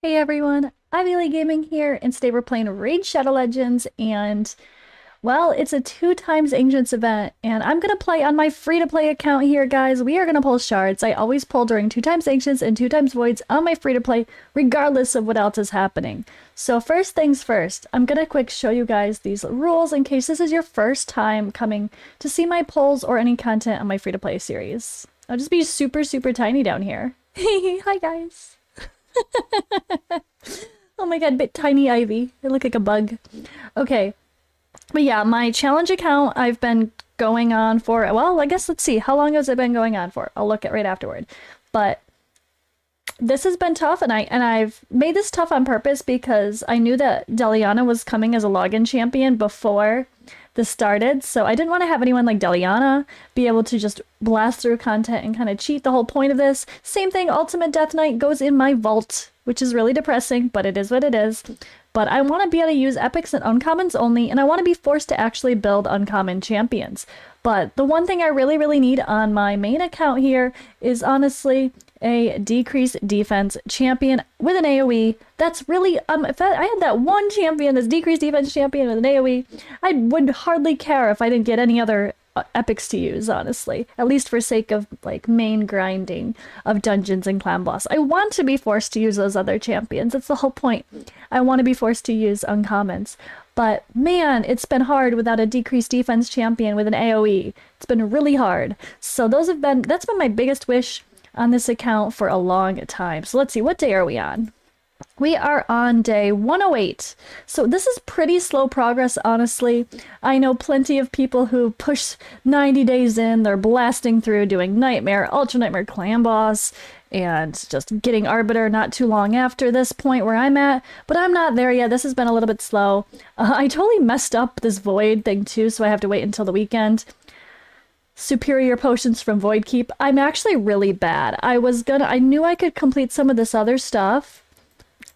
Hey everyone, Ivy Gaming here, and today we're playing Raid Shadow Legends, and well, it's a 2 times Ancients event, and I'm gonna play on my free-to-play account here, guys. We are gonna pull shards. I always pull during 2 times Ancients and 2 times Voids on my free-to-play, regardless of what else is happening. So first things first, I'm gonna quick show you guys these rules in case this is your first time coming to see my polls or any content on my free-to-play series. I'll just be super, super tiny down here. Hi guys. Oh my god, bit tiny Ivy. I look like a bug. Okay. But yeah, my challenge account I've been going on for, well, I guess let's see. How long has it been going on for? I'll look at right afterward. But this has been tough, and I've made this tough on purpose because I knew that Deliana was coming as a login champion before this started, so I didn't want to have anyone like Deliana be able to just blast through content and kind of cheat the whole point of this. Same thing, Ultimate Death Knight goes in my vault, which is really depressing, but it is what it is. But I want to be able to use epics and uncommons only, and I want to be forced to actually build uncommon champions. But the one thing I really, really need on my main account here is honestly a decreased defense champion with an AoE. That's really, if I had that one champion, this decreased defense champion with an AoE, I would hardly care if I didn't get any other epics to use, honestly. At least for sake of, like, main grinding of dungeons and clan boss. I want to be forced to use those other champions. That's the whole point. I want to be forced to use uncommons. But man, it's been hard without a decreased defense champion with an AoE. It's been really hard. So that's been my biggest wish on this account for a long time. So let's see, what day are we on? We are on day 108. So this is pretty slow progress, honestly. I know plenty of people who push 90 days in, they're blasting through doing Nightmare, Ultra Nightmare Clan Boss, and just getting Arbiter not too long after this point where I'm at, but I'm not there yet. This has been a little bit slow. I totally messed up this Void thing too, so I have to wait until the weekend. Superior potions from Void Keep. I'm actually really bad. I knew I could complete some of this other stuff,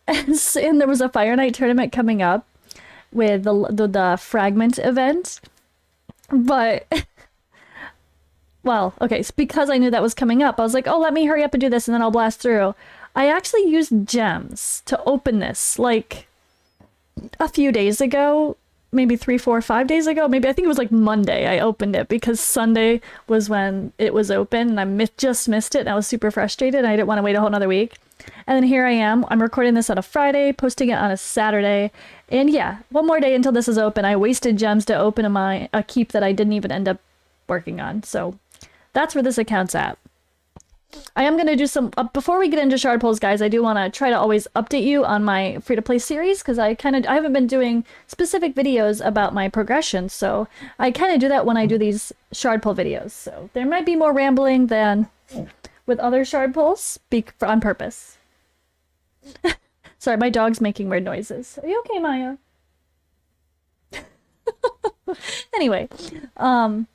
and there was a Fire Knight tournament coming up with the fragment event, but well, okay, so because I knew that was coming up, I was like, oh, let me hurry up and do this, and then I'll blast through. I actually used gems to open this, like, a few days ago, maybe 3, 4, 5 days ago. Maybe I think it was like Monday I opened it because Sunday was when it was open, and I just missed it, and I was super frustrated, and I didn't want to wait a whole nother week. And then here I am. I'm recording this on a Friday, posting it on a Saturday. And yeah, one more day until this is open. I wasted gems to open a keep that I didn't even end up working on. So that's where this account's at. I am going to do some, before we get into shard pulls, guys, I do want to try to always update you on my free-to-play series, because I haven't been doing specific videos about my progression, so I kind of do that when I do these shard pull videos. So there might be more rambling than with other shard pulls, on purpose. Sorry, my dog's making weird noises. Are you okay, Maya? Anyway, where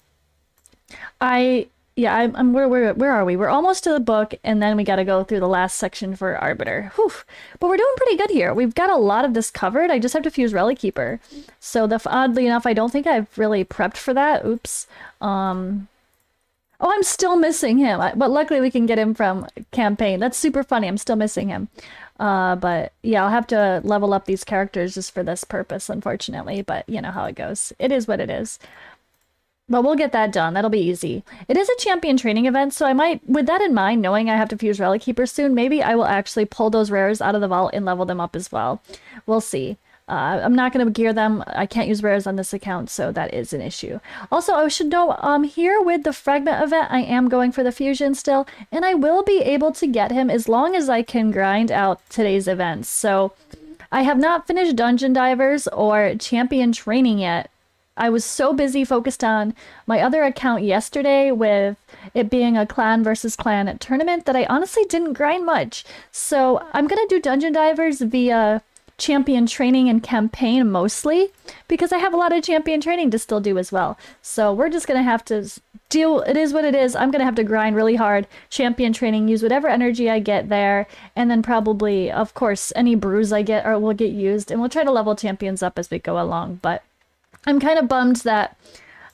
are we? We're almost to the book, and then we got to go through the last section for Arbiter. Whew. But we're doing pretty good here. We've got a lot of this covered. I just have to fuse Relic Keeper. So oddly enough, I don't think I've really prepped for that. Oops. Oh, I'm still missing him. But luckily we can get him from campaign. That's super funny. I'm still missing him. But yeah, I'll have to level up these characters just for this purpose, unfortunately. But you know how it goes. It is what it is. But we'll get that done. That'll be easy. It is a champion training event, so I might, with that in mind, knowing I have to fuse Relic Keeper soon, maybe I will actually pull those rares out of the vault and level them up as well. We'll see. I'm not going to gear them. I can't use rares on this account, so that is an issue. Also, I should know, here with the Fragment event, I am going for the fusion still, and I will be able to get him as long as I can grind out today's events. So I have not finished Dungeon Divers or Champion Training yet. I was so busy focused on my other account yesterday with it being a clan versus clan tournament that I honestly didn't grind much. So I'm going to do Dungeon Divers via champion training and campaign mostly, because I have a lot of champion training to still do as well. So we're just gonna have to deal, it is what it is. I'm gonna have to grind really hard, champion training, use whatever energy I get there, and then probably, of course, any brews I get will get used, and we'll try to level champions up as we go along. But I'm kind of bummed that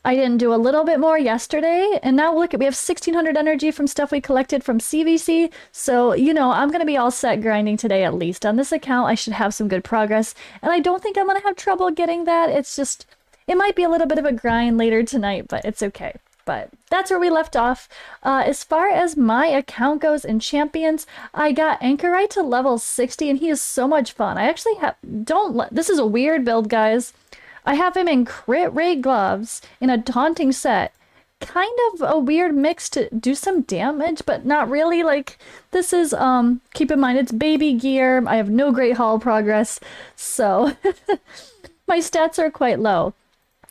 I didn't do a little bit more yesterday, and now look at, we have 1600 energy from stuff we collected from CVC. So, you know, I'm going to be all set grinding today at least. On this account, I should have some good progress, and I don't think I'm going to have trouble getting that. It's just, it might be a little bit of a grind later tonight, but it's okay. But that's where we left off. As far as my account goes in Champions, I got Anchorite to level 60, and he is so much fun. I actually have, this is a weird build, guys. I have him in crit rate gloves in a taunting set. Kind of a weird mix to do some damage, but not really. Like, this is, keep in mind, it's baby gear. I have no great haul progress, so my stats are quite low.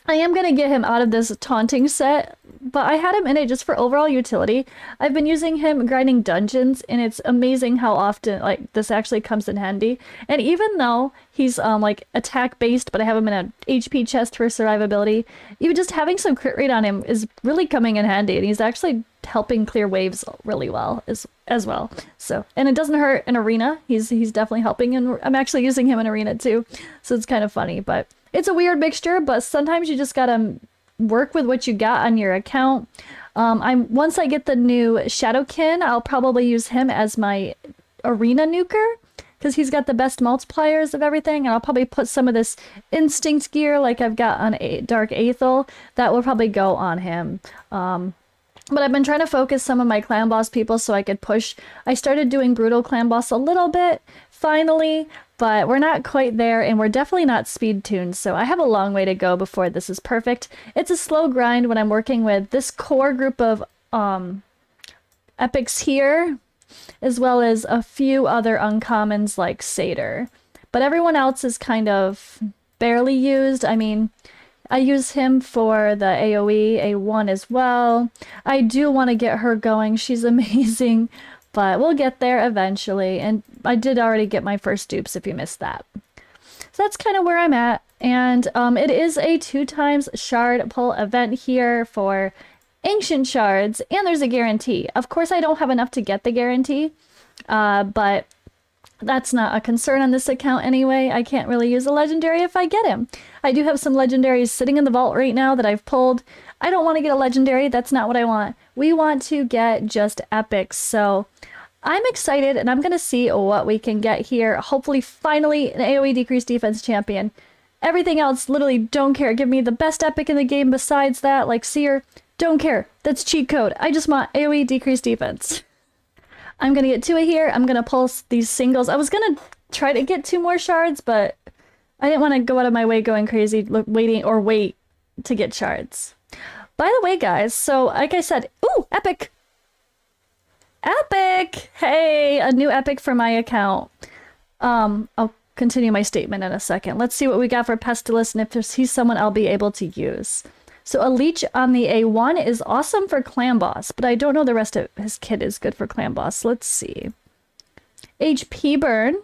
I am going to get him out of this taunting set, but I had him in it just for overall utility. I've been using him grinding dungeons, and it's amazing how often, like, this actually comes in handy. And even though he's, like, attack-based, but I have him in a HP chest for survivability, even just having some crit rate on him is really coming in handy, and he's actually helping clear waves really well as well. So, and it doesn't hurt in arena. He's definitely helping, and I'm actually using him in arena too, so it's kind of funny, but it's a weird mixture, but sometimes you just gotta work with what you got on your account. Once I get the new Shadowkin, I'll probably use him as my arena nuker, because he's got the best multipliers of everything, and I'll probably put some of this instinct gear like I've got on Dark Aethel. That will probably go on him. But I've been trying to focus some of my clan boss people so I could push. I started doing brutal clan boss a little bit, finally, but we're not quite there, and we're definitely not speed tuned, so I have a long way to go before this is perfect. It's a slow grind when I'm working with this core group of epics here, as well as a few other uncommons like Satyr. But everyone else is kind of barely used. I mean, I use him for the AoE, A1 as well. I do want to get her going. She's amazing. But we'll get there eventually, and I did already get my first dupes if you missed that. So that's kind of where I'm at, and it is a 2x shard pull event here for ancient shards, and there's a guarantee. Of course, I don't have enough to get the guarantee, but that's not a concern on this account anyway. I can't really use a legendary if I get him. I do have some legendaries sitting in the vault right now that I've pulled. I don't want to get a legendary. That's not what I want. We want to get just epics. So I'm excited, and I'm going to see what we can get here. Hopefully, finally, an AoE decreased defense champion. Everything else, literally don't care. Give me the best epic in the game besides that, like Seer. Don't care. That's cheat code. I just want AoE decreased defense. I'm going to get to it here. I'm going to pulse these singles. I was going to try to get 2 more shards, but I didn't want to go out of my way going crazy, wait to get shards. By the way, guys, so like I said, ooh, epic! Epic! Hey, a new epic for my account. I'll continue my statement in a second. Let's see what we got for Pestilus, and if he's someone I'll be able to use. So a leech on the A1 is awesome for clan boss, but I don't know the rest of his kit is good for clan boss. Let's see. HP burn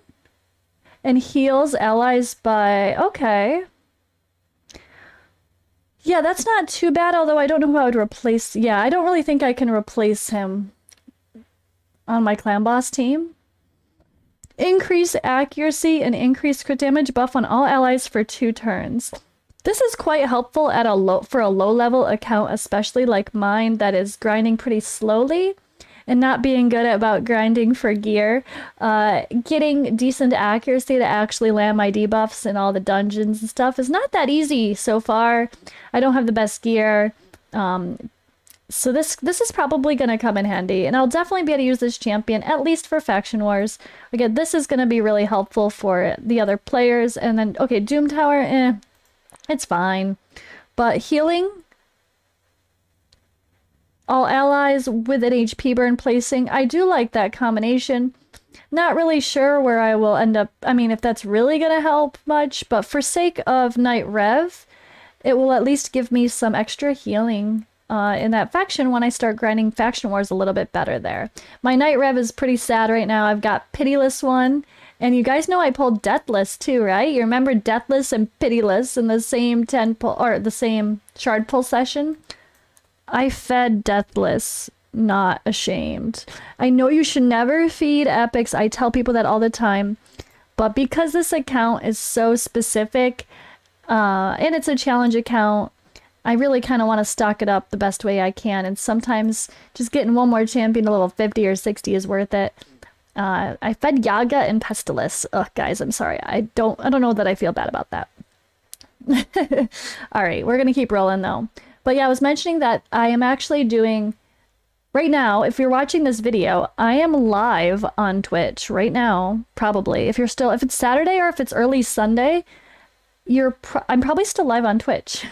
and heals allies by, okay. Yeah, that's not too bad, although I don't know who I would replace. Yeah, I don't really think I can replace him on my clan boss team. Increase accuracy and increase crit damage buff on all allies for 2 turns. This is quite helpful at for a low level account, especially like mine that is grinding pretty slowly and not being good about grinding for gear. Getting decent accuracy to actually land my debuffs in all the dungeons and stuff is not that easy so far. I don't have the best gear. So this is probably going to come in handy, and I'll definitely be able to use this champion, at least for Faction Wars. Again, this is going to be really helpful for the other players. And then, okay, Doom Tower, it's fine. But healing all allies with an HP burn placing, I do like that combination. Not really sure where I will end up, I mean, if that's really going to help much, but for sake of Night Rev, it will at least give me some extra healing in that faction when I start grinding Faction Wars a little bit better there. My Night Rev is pretty sad right now. I've got Pitiless 1, and you guys know I pulled Deathless too, right? You remember Deathless and Pitiless in the same 10 pull, or the same shard pull session? I fed Deathless, not ashamed. I know you should never feed epics. I tell people that all the time, but because this account is so specific, and it's a challenge account, I really kind of want to stock it up the best way I can, and sometimes just getting one more champion to level 50 or 60 is worth it. I fed Yaga and Pestilus. Ugh, guys, I'm sorry. I don't know that I feel bad about that. All right, we're gonna keep rolling though. But yeah, I was mentioning that I am actually doing right now. If you're watching this video, I am live on Twitch right now. Probably, if it's Saturday or if it's early Sunday, I'm probably still live on Twitch.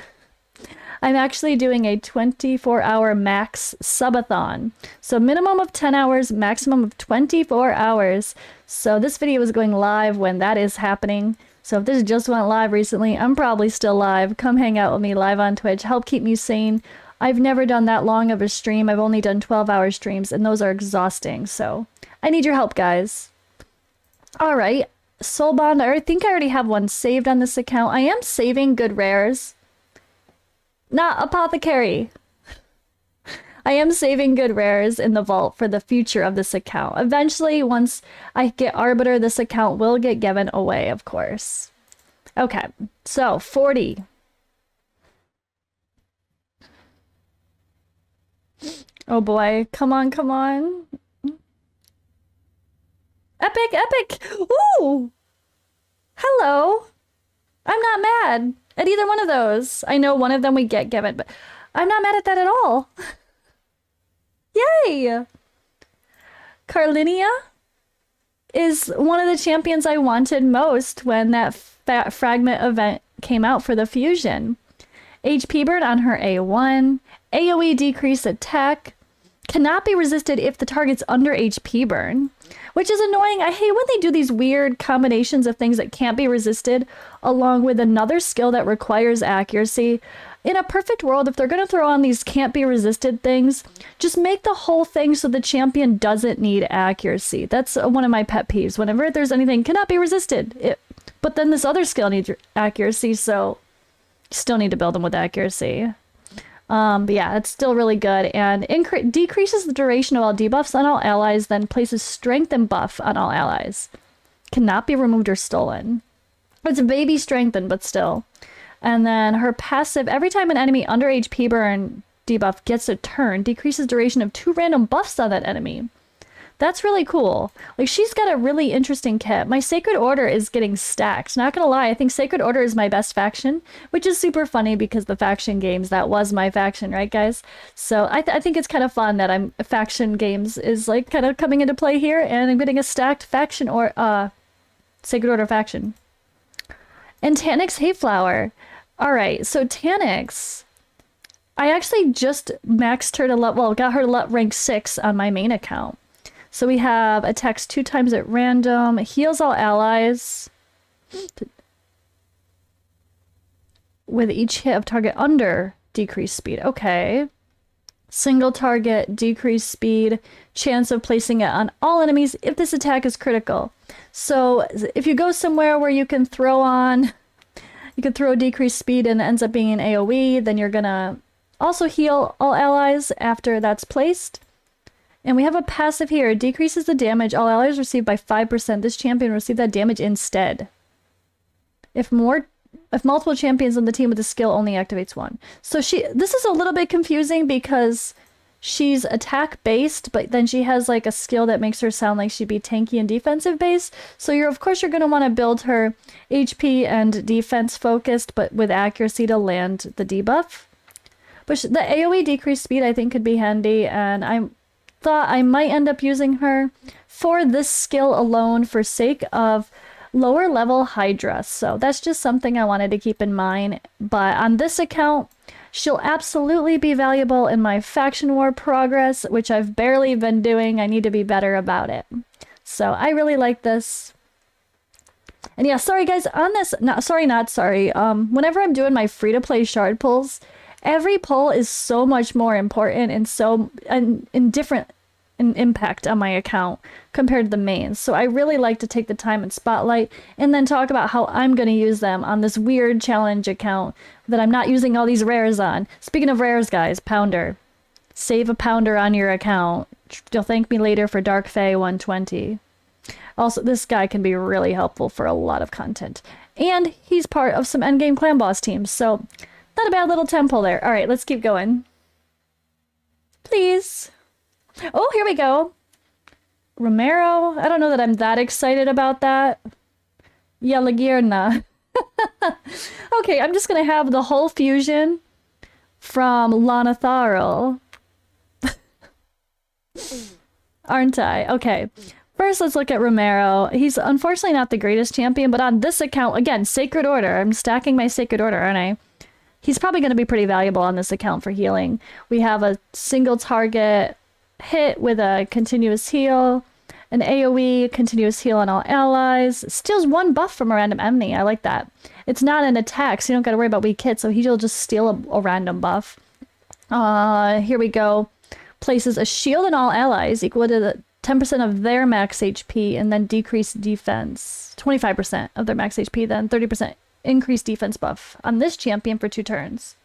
I'm actually doing a 24-hour max subathon. So minimum of 10 hours, maximum of 24 hours. So this video is going live when that is happening. So if this just went live recently, I'm probably still live. Come hang out with me live on Twitch. Help keep me sane. I've never done that long of a stream. I've only done 12-hour streams, and those are exhausting. So I need your help, guys. All right. Soul Bond, I think I already have one saved on this account. I am saving good rares. Not Apothecary. I am saving good rares in the vault for the future of this account. Eventually, once I get Arbiter, this account will get given away, of course. Okay, so 40. Oh boy, come on, come on. Epic, epic! Ooh! Hello! I'm not mad at either one of those. I know one of them we get given, but I'm not mad at that at all. Yay! Carlinia is one of the champions I wanted most when that fragment event came out for the fusion. HP burn on her A1, AoE decrease attack, cannot be resisted if the target's under HP burn, which is annoying. I hate when they do these weird combinations of things that can't be resisted along with another skill that requires accuracy. In a perfect world, if they're going to throw on these can't be resisted things, just make the whole thing so the champion doesn't need accuracy. That's one of my pet peeves. Whenever there's anything cannot be resisted, but then this other skill needs accuracy, so you still need to build them with accuracy. But yeah, it's still really good, and decreases the duration of all debuffs on all allies, then places strength and buff on all allies. Cannot be removed or stolen. It's baby strengthened, but still. And then her passive, every time an enemy under HP burn debuff gets a turn, decreases duration of 2 random buffs on that enemy. That's really cool. Like, she's got a really interesting kit. My Sacred Order is getting stacked. Not gonna lie, I think Sacred Order is my best faction, which is super funny because the faction games, that was my faction, right, guys? So I think it's kind of fun that faction games is, like, kind of coming into play here, and I'm getting a stacked faction or, Sacred Order faction. And Tanix Hayflower. Alright, so Tanix, I actually just maxed her to got her to rank 6 on my main account. So we have attacks 2 times at random, heals all allies with each hit of target under decreased speed. Okay. Single target, decreased speed, chance of placing it on all enemies if this attack is critical. So if you go somewhere where you can throw decreased speed and it ends up being an AoE, then you're gonna also heal all allies after that's placed. And we have a passive here. It decreases the damage all allies receive by 5%. This champion receive that damage instead. If multiple champions on the team with the skill only activates one. So this is a little bit confusing because she's attack based, but then she has like a skill that makes her sound like she'd be tanky and defensive based. So of course you're going to want to build her HP and defense focused, but with accuracy to land the debuff. But the AoE decreased speed I think could be handy, and I thought I might end up using her for this skill alone for sake of lower level Hydra. So that's just something I wanted to keep in mind. But on this account, she'll absolutely be valuable in my faction war progress, which I've barely been doing. I need to be better about it. So I really like this. And yeah, sorry guys, on this, not sorry. Whenever I'm doing my free-to-play shard pulls, every pull is so much more important and different in impact on my account compared to the mains. So I really like to take the time and spotlight and then talk about how I'm going to use them on this weird challenge account that I'm not using all these rares on. Speaking of rares, guys, Pounder. Save a Pounder on your account. You'll thank me later for Dark Fae 120. Also, this guy can be really helpful for a lot of content. And he's part of some endgame clan boss teams, so Not a bad little tempo there. All right, let's keep going. Please. Oh, here we go. Romero. I don't know that I'm that excited about that. Yalagirna. Okay, I'm just going to have the whole fusion from Lanatharil. Aren't I? Okay. First, let's look at Romero. He's unfortunately not the greatest champion, but on this account, again, Sacred Order. I'm stacking my Sacred Order, aren't I? He's probably going to be pretty valuable on this account for healing. We have a single target hit with a continuous heal, an AoE, continuous heal on all allies. Steals 1 buff from a random enemy. I like that. It's not an attack, so you don't got to worry about weak hits, so he'll just steal a random buff. Here we go. Places a shield on all allies equal to the 10% of their max HP, and then decrease defense. 25% of their max HP, then 30% increased defense buff on this champion for 2 turns.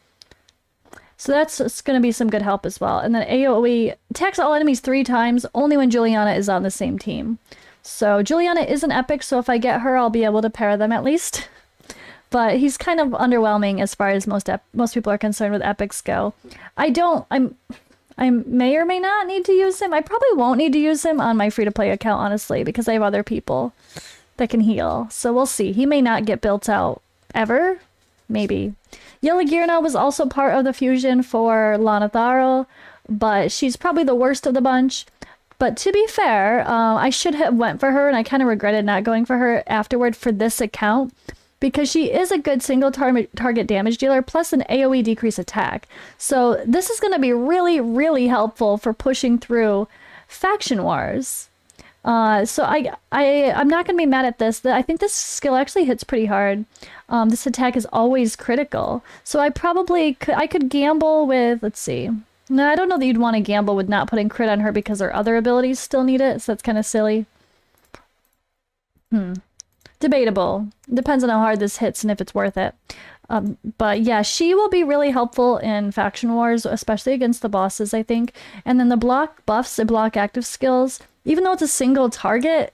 So that's going to be some good help as well. And then AoE attacks all enemies 3 times, only when Juliana is on the same team. So Juliana is an epic, so if I get her, I'll be able to pair them at least. But he's kind of underwhelming as far as most people are concerned with epics go. I may or may not need to use him. I probably won't need to use him on my free-to-play account, honestly, because I have other people that can heal. So we'll see. He may not get built out ever. Maybe. Yelagirna was also part of the fusion for Lanatharil, but she's probably the worst of the bunch. But to be fair, I should have went for her, and I kind of regretted not going for her afterward for this account, because she is a good single target damage dealer, plus an AoE decrease attack. So this is going to be really, really helpful for pushing through faction wars. So I'm not going to be mad at this. I think this skill actually hits pretty hard. This attack is always critical. So I could gamble with, let's see. No, I don't know that you'd want to gamble with not putting crit on her because her other abilities still need it. So that's kind of silly. Debatable. Depends on how hard this hits and if it's worth it. But yeah, she will be really helpful in faction wars, especially against the bosses, I think. And then the block buffs and block active skills, even though it's a single target,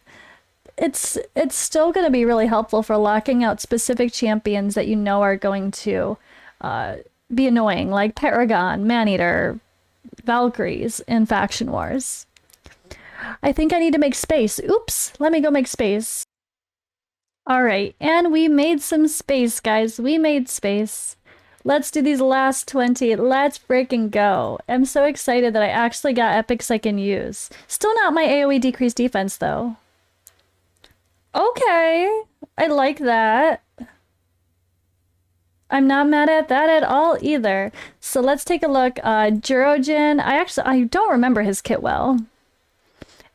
it's still going to be really helpful for locking out specific champions that you know are going to be annoying, like Paragon, Maneater, Valkyries in faction wars. I think I need to make space. Oops, let me go make space. All right, and we made some space, guys. We made space. Let's do these last 20. Let's freaking go. I'm so excited that I actually got epics I can use. Still not my AoE decreased defense, though. Okay, I like that. I'm not mad at that at all either. So let's take a look. Jurojin, I don't remember his kit well.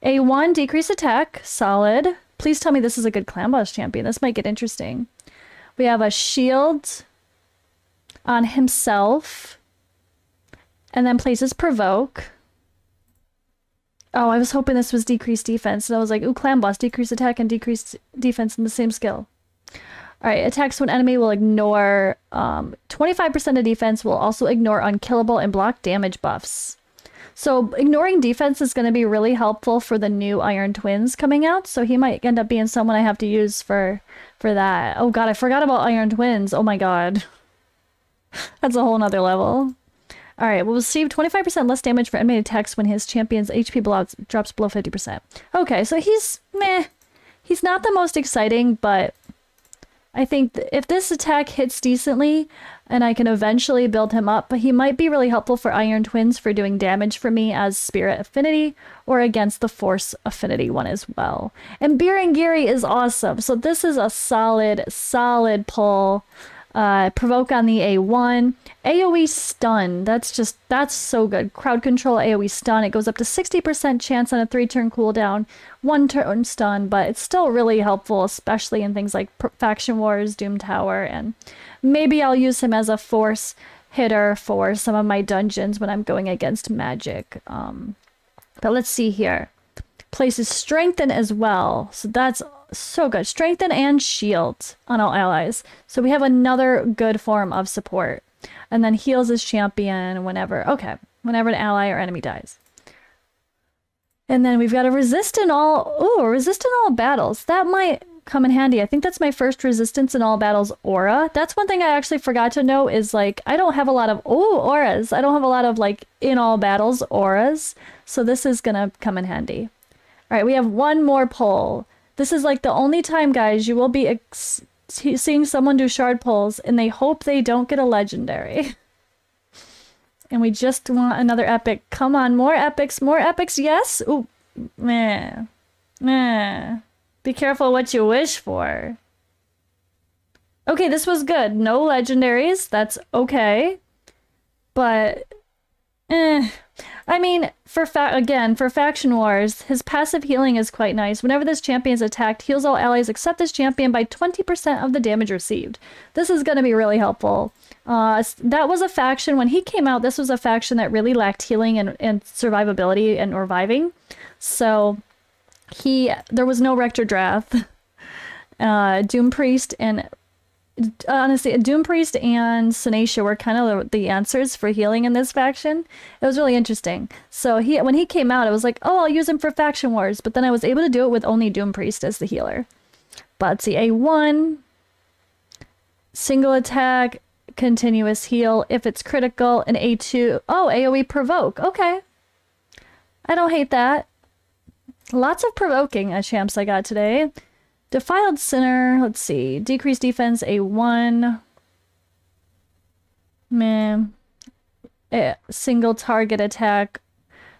A1 decrease attack, solid. Please tell me this is a good clan boss champion. This might get interesting. We have a shield on himself. And then places provoke. Oh, I was hoping this was decreased defense. And I was like, ooh, clan boss, decreased attack and decreased defense in the same skill. Alright, attacks when enemy will ignore 25% of defense, will also ignore unkillable and block damage buffs. So ignoring defense is going to be really helpful for the new Iron Twins coming out. So he might end up being someone I have to use for that. Oh god, I forgot about Iron Twins. Oh my god. That's a whole nother level. Alright, we'll receive 25% less damage for enemy attacks when his champion's HP drops below 50%. Okay, so he's meh. He's not the most exciting, but I think if this attack hits decently, and I can eventually build him up, but he might be really helpful for Iron Twins for doing damage for me as Spirit Affinity, or against the Force Affinity one as well. And Birangiri is awesome, so this is a solid pull. Provoke on the A1. AoE stun, that's so good. Crowd control AoE stun, it goes up to 60% chance on a 3-turn cooldown, 1-turn stun, but it's still really helpful, especially in things like Faction Wars, Doom Tower, and maybe I'll use him as a force hitter for some of my dungeons when I'm going against magic. But let's see here. Places strengthen as well, so that's so good. Strengthen and shield on all allies. So we have another good form of support. And then heals his champion whenever an ally or enemy dies. And then we've got a resist in all battles. That might come in handy. I think that's my first resistance in all battles aura. That's one thing I actually forgot to know is like, I don't have a lot of, auras. I don't have a lot of like in all battles auras. So this is going to come in handy. All right, we have one more pull. This is like the only time, guys, you will be seeing someone do shard pulls and they hope they don't get a legendary. And we just want another epic. Come on, more epics, more epics. Yes. Ooh, meh. Meh. Be careful what you wish for. Okay, this was good. No legendaries. That's okay. But, I mean, for Faction Wars, his passive healing is quite nice. Whenever this champion is attacked, heals all allies except this champion by 20% of the damage received. This is going to be really helpful. That was a faction, when he came out, this was a faction that really lacked healing and survivability and reviving. So there was no Rector Drath. Doom Priest and honestly, Doom Priest and Sinacia were kind of the answers for healing in this faction. It was really interesting. So when he came out, I was like, oh, I'll use him for Faction Wars. But then I was able to do it with only Doom Priest as the healer. But let's see, A1, single attack, continuous heal if it's critical, and A2, AoE provoke. Okay. I don't hate that. Lots of provoking champs I got today. Defiled Sinner, let's see. Decreased defense, A1. Man. Single target attack.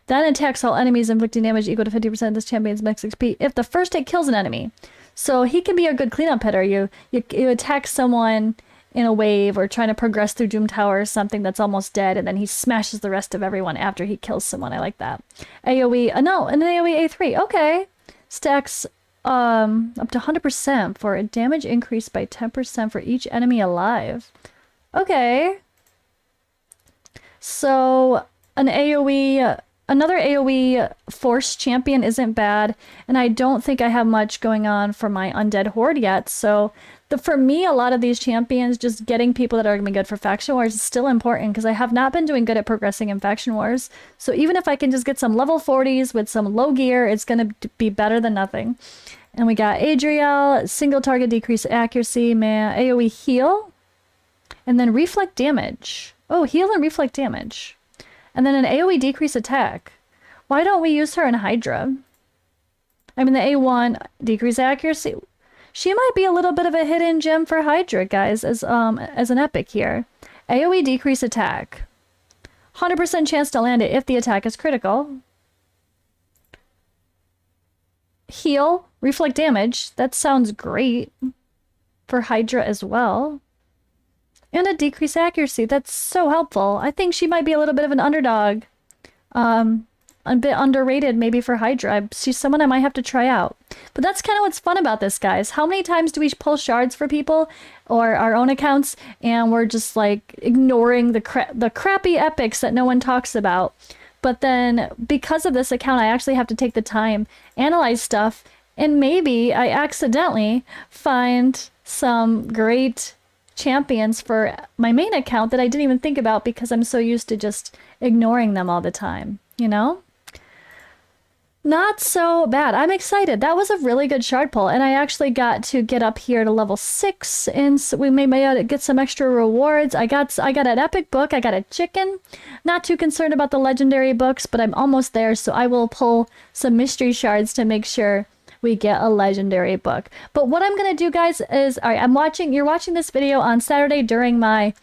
Then attacks all enemies, inflicting damage equal to 50% of this champion's max XP if the first hit kills an enemy. So he can be a good cleanup hitter. You attack someone in a wave or trying to progress through Doom Tower or something that's almost dead, and then he smashes the rest of everyone after he kills someone. I like that. AoE, no, an AoE A3. Okay. Stacks up to 100% for a damage increase by 10% for each enemy alive. Okay. So an AoE, another AoE Force champion isn't bad, and I don't think I have much going on for my Undead Horde yet, so for me, a lot of these champions, just getting people that are going to be good for Faction Wars is still important because I have not been doing good at progressing in Faction Wars. So even if I can just get some level 40s with some low gear, it's going to be better than nothing. And we got Adriel, single target decrease accuracy, man, AoE heal, and then reflect damage. Oh, heal and reflect damage. And then an AoE decrease attack. Why don't we use her in Hydra? I mean, the A1 decrease accuracy. She might be a little bit of a hidden gem for Hydra, guys, as an epic here. AoE decrease attack. 100% chance to land it if the attack is critical. Heal, reflect damage. That sounds great for Hydra as well. And a decrease accuracy. That's so helpful. I think she might be a little bit of an underdog. A bit underrated maybe for Hydra. She's someone I might have to try out. But that's kind of what's fun about this, guys. How many times do we pull shards for people or our own accounts and we're just like ignoring the crappy epics that no one talks about? But then because of this account, I actually have to take the time, analyze stuff, and maybe I accidentally find some great champions for my main account that I didn't even think about because I'm so used to just ignoring them all the time, you know? Not so bad. I'm excited. That was a really good shard pull, and I actually got to get up here to level 6, and so we may get some extra rewards. I got an epic book. I got a chicken. Not too concerned about the legendary books, but I'm almost there, so I will pull some mystery shards to make sure we get a legendary book. But what I'm gonna do, guys, is all right. You're watching this video on Saturday during my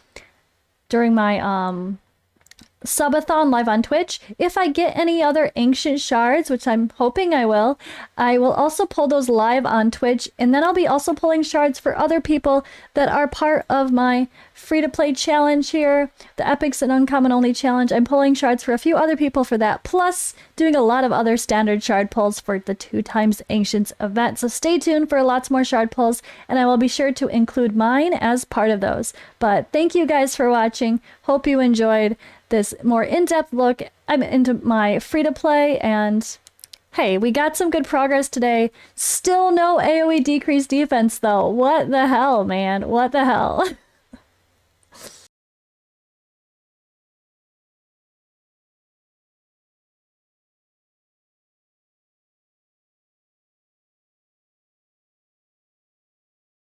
subathon live on Twitch. If I get any other ancient shards, which I'm hoping I will also pull those live on Twitch, and then I'll be also pulling shards for other people that are part of my free-to-play challenge here, the Epics and Uncommon Only challenge. I'm pulling shards for a few other people for that, plus doing a lot of other standard shard pulls for the 2x Ancients event. So stay tuned for lots more shard pulls, and I will be sure to include mine as part of those. But thank you guys for watching. Hope you enjoyed this more in-depth look into my free-to-play, and hey, we got some good progress today. Still no AoE decreased defense though. What the hell, man? What the hell?